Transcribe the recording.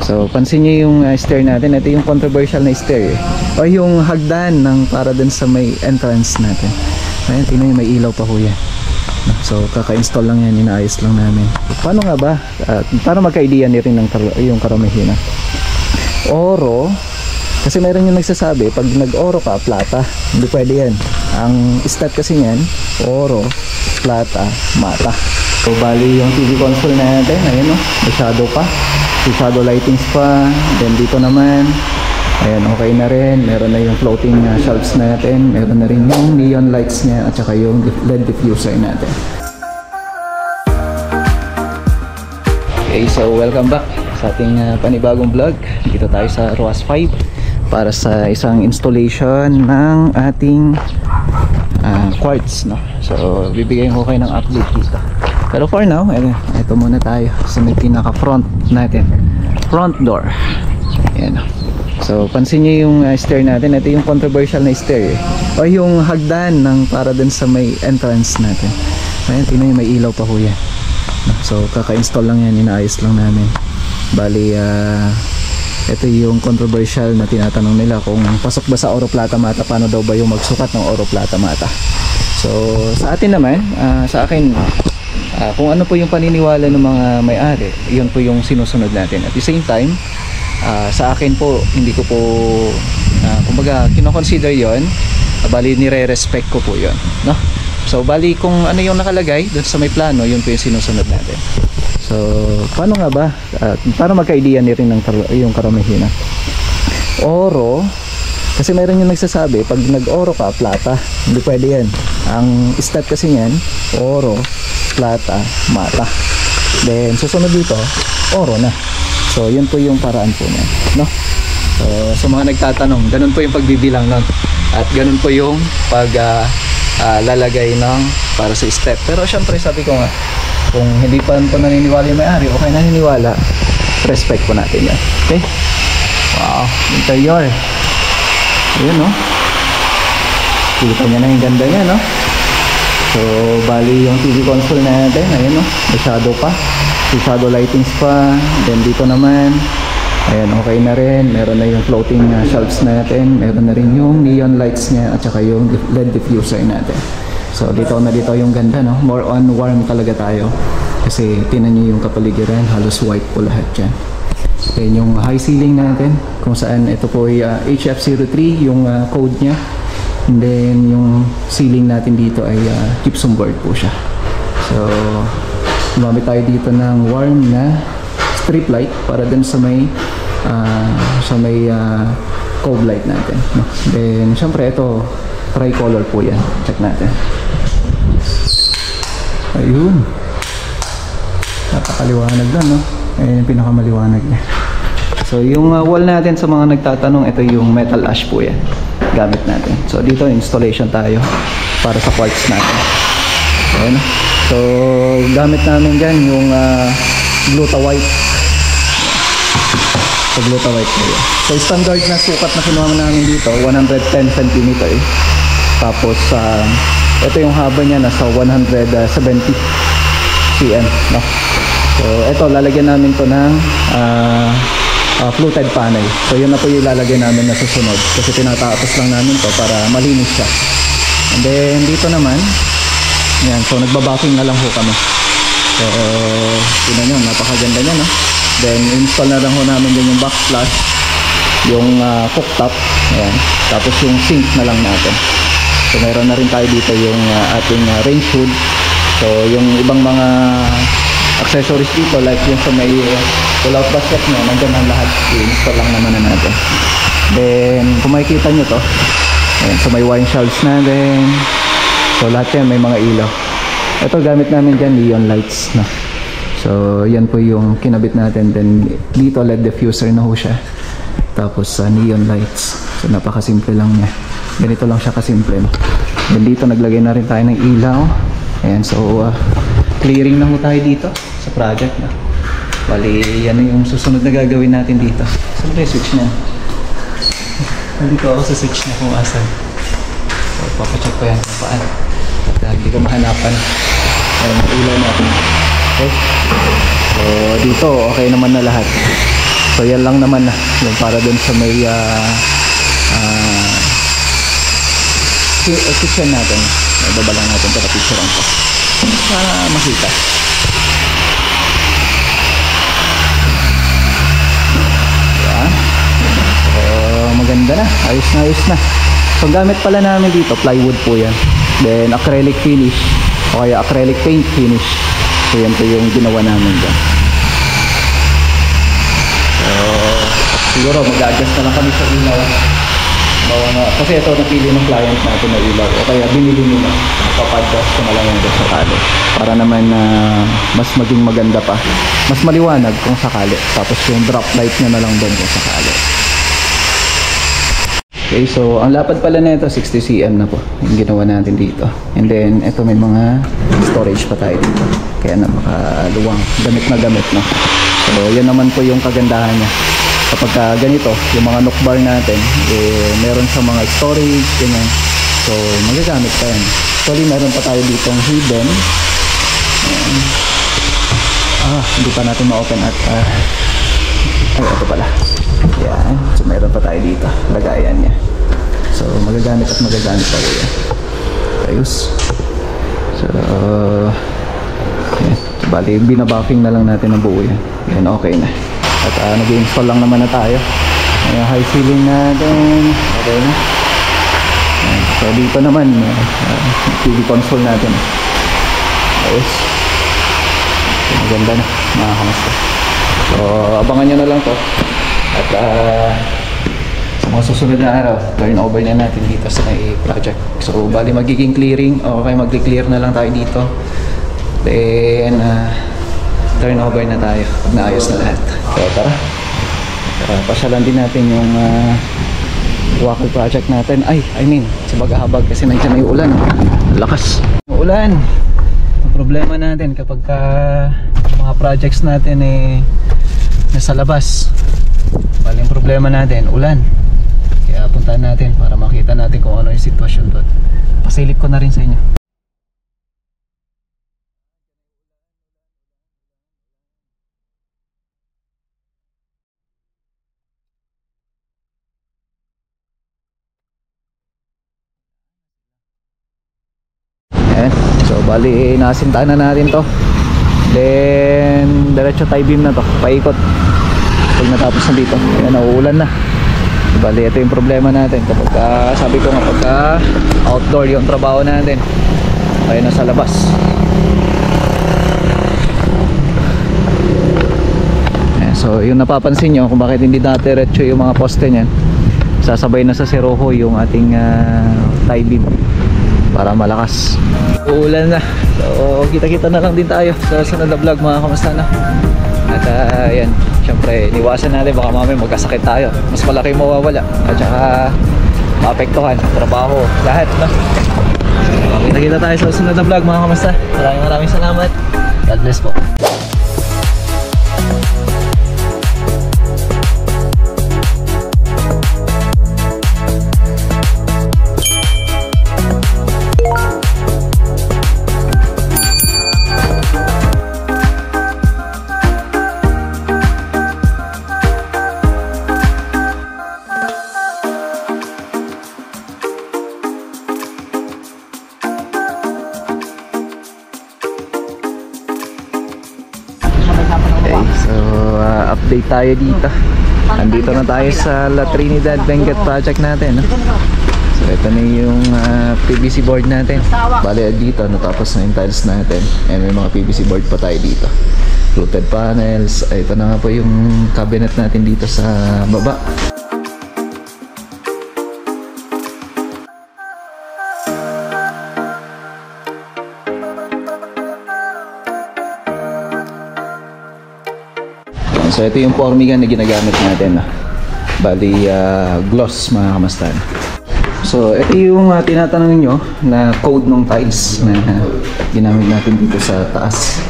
So pansin nyo yung stair natin. Ito yung controversial na stair o yung hagdan ng para dun sa may entrance natin. Ayan, tingnan nyo, may ilaw pa ho yan. So kaka-install lang yan, inaayos lang namin. Paano nga ba? Para magka-idea rin ng yung karamihan. Oro, kasi mayroon yung nagsasabi pag nag-oro ka, plata. Hindi pwede yan. Ang step kasi niyan, oro, plata, mata. So bali yung TV console natin, ayun o, may shadow pa, may shadow lightings pa. Then dito naman, ayan, okay na rin. Meron na yung floating shelves natin, meron na rin yung neon lights niya at saka yung LED diffuser natin. Okay, so welcome back sa ating panibagong vlog. Dito tayo sa ROAS 5 para sa isang installation ng ating quartz, no? So bibigyan ko kayo ng update dito. Pero for now, ito muna tayo sa may pinaka front natin, front door. Ayan. So pansin nyo yung stair natin. Ito yung controversial na stair o yung hagdan ng para dun sa may entrance natin. Ayan, tingnan nyo, may ilaw pa ho yan. So kaka-install lang yan, inaayos lang namin. Bali ito yung controversial na tinatanong nila kung pasok ba sa oro plata mata, paano daw ba yung magsukat ng oro plata mata. So sa atin naman, sa akin, kung ano po yung paniniwala ng mga may-ari, yun po yung sinusunod natin. At the same time, sa akin po, hindi ko po kumbaga kino-consider yon, bali nire-respect ko po yon, no? So bali kung ano yung nakalagay doon sa may plano, yun po yung sinusunod natin. So paano nga ba? Para magka-idea rin ng yung karamihan. Oro, kasi mayroon yung nagsasabi pag nag-oro ka, plata. Hindi pwede yan. Ang step kasi niyan, oro, plata, mata. Then susunod dito, oro na. So yun po yung paraan po niya, no? So sa mga nagtatanong, ganun po yung pagbibilang nun. At ganun po yung lalagay ng para sa step. Pero syempre sabi ko nga, kung hindi pa po naniniwala yung may-ari, okay, naniniwala, respect po natin yan. Okay? Wow, interior. Ayan, no? Kita nyo na yung ganda niya, no? So bali yung TV console natin, ayan, no? May shadow pa, may shadow lightings pa. Then dito naman, ayan, okay na rin. Meron na yung floating shelves natin, meron na rin yung neon lights niya at saka yung LED diffuser natin. So dito na dito yung ganda, no? More on warm talaga tayo kasi tinan nyo yung kapaligiran, halos white po lahat dyan. Then yung high ceiling natin, kung saan ito po ay HF03 yung code nya. And then yung ceiling natin dito ay gypsum board po siya. So gumamit tayo dito ng warm na strip light para dun sa may cove light natin, no? Then syempre ito tricolor po yan. Check natin. Ayun, napakaliwanag lang, no? Ayun yung pinakamaliwanag niya. So yung wall natin, sa mga nagtatanong, ito yung metal ash po yan gamit natin. So dito installation tayo para sa quartz natin. Ayun. So gamit namin dyan yung gluta white. So gluta white po yan. So standard na sukat na kinuha namin dito, 110 cm. Tapos ito yung haba niya, nasa 170 cm, no? So ito, lalagyan namin to ng fluted panel. So yun na po yung lalagyan namin na susunod kasi tinatapos lang namin to para malinis siya. And then dito naman, yan, so nagbabacking na lang ho kami. So tingnan nyo, napakaganda niya, no? Then install na lang ho namin din yung backsplash, yung cooktop, ayan. Tapos yung sink na lang natin. So meron na rin tayo dito yung ating range hood. So yung ibang mga accessories dito, like yung sa may pull-out basket nyo, nandiyan ang lahat. I-install lang naman na natin. Then kung makikita nyo to, ayan, so may wine shelves natin. So lahat yan may mga ilaw. Ito gamit namin dyan, neon lights, no? So yan po yung kinabit natin. Then dito LED diffuser na ho siya. Tapos neon lights. So napakasimple lang niya. Ganito lang siya kasimple, no? Then dito naglagay na rin tayo ng ilaw. Ayan, so clearing na ho tayo dito sa project, no? Bali yan yung susunod na gagawin natin dito. Saan ba yung switch niya? Nandito ako sa switch niya kung asan. So papacheck ko yan kung paan. At hindi ko mahanapan. Ayan, ilaw natin. Okay. So dito okay naman na lahat. So yan lang naman na yung para dun sa may kitchen natin. Ibaba lang natin para picturean ko para makita. Yan. So maganda na, ayos na. So gamit pala namin dito plywood po yan, then acrylic finish o kaya acrylic paint finish. So yan po yung ginawa namin dyan. So siguro mag-adjust na lang kami sa ilaw. Kasi ito napili ng client natin na ilaw o kaya binili nila, papadjust ko na lang yung sakali para naman mas maging maganda pa, mas maliwanag kung sakali, tapos yung drop light na lang doon kung sakali. Okay, so ang lapad pala nito 60 cm na po yung ginawa natin dito, and then ito may mga storage pa tayo dito kaya napakaluwang, gamit na gamit, no? So yan naman po yung kagandahan niya kapag ganito, yung mga nook bar natin meron sa mga storage ganyan, so magagamit pa yan. Actually meron pa tayo ditong hidden, hindi pa natin ma-open at ay ito pala, yan. So meron pa tayo dito, lagayan niya, so magagamit at magagamit pa rin yan. Ayos. So yan. So, bali binabuffing na lang natin ang buo yan, yan okay na. At nag-install lang naman na tayo. Yung high ceiling natin okay na. So dito naman TV console natin. Ayos. So, maganda na mga kamusta. So abangan nyo na lang to. At sa mga susunod na araw turn over na natin dito sa project. So bali magiging clearing, okay, mag-clear na lang tayo dito. Then turn over na tayo, naayos na lahat. So tara, pasyalan din natin yung Wackle project natin. I mean sa Bagahabag, kasi nandiyan na yung ulan, lakas ulan. Ang problema natin kapag mga projects natin nasa labas, bali yung problema natin ulan, kaya puntahan natin para makita natin kung ano yung sitwasyon doon. Pasilip ko na rin sa inyo. So bali nasintaan na natin to, then diretso tie beam na to, paikot pag natapos na dito. Ayan, nauulan na. So, bali ito yung problema natin kapag sabi ko nga pagka outdoor yung trabaho natin, tayo na sa labas. Ayan, so yung napapansin nyo kung bakit hindi diretso yung mga poste nyan, sasabay na sa seroho yung ating tie beam para malakas. Uulan na. So kita-kita na lang din tayo sa sunod na vlog mga kamusta na. At yan, syempre iwasan natin baka mamaya magkasakit tayo, mas malaki mawawala at saka maapektuhan trabaho, lahat, no? So kita-kita tayo sa sunod na vlog mga kamusta. Maraming salamat. God bless po. Update tayo dito. Nandito na tayo sa La Trinidad Benguet project natin, no? So ito na yung PVC board natin. Bale dito natapos na yung tiles natin, and may mga PVC board pa tayo dito, fluted panels. Ito na nga po yung cabinet natin dito sa baba. So ito yung formiga na ginagamit natin, bali gloss mga kamastan. So ito yung tinatanong nyo na code ng tiles na ginamit natin dito sa taas.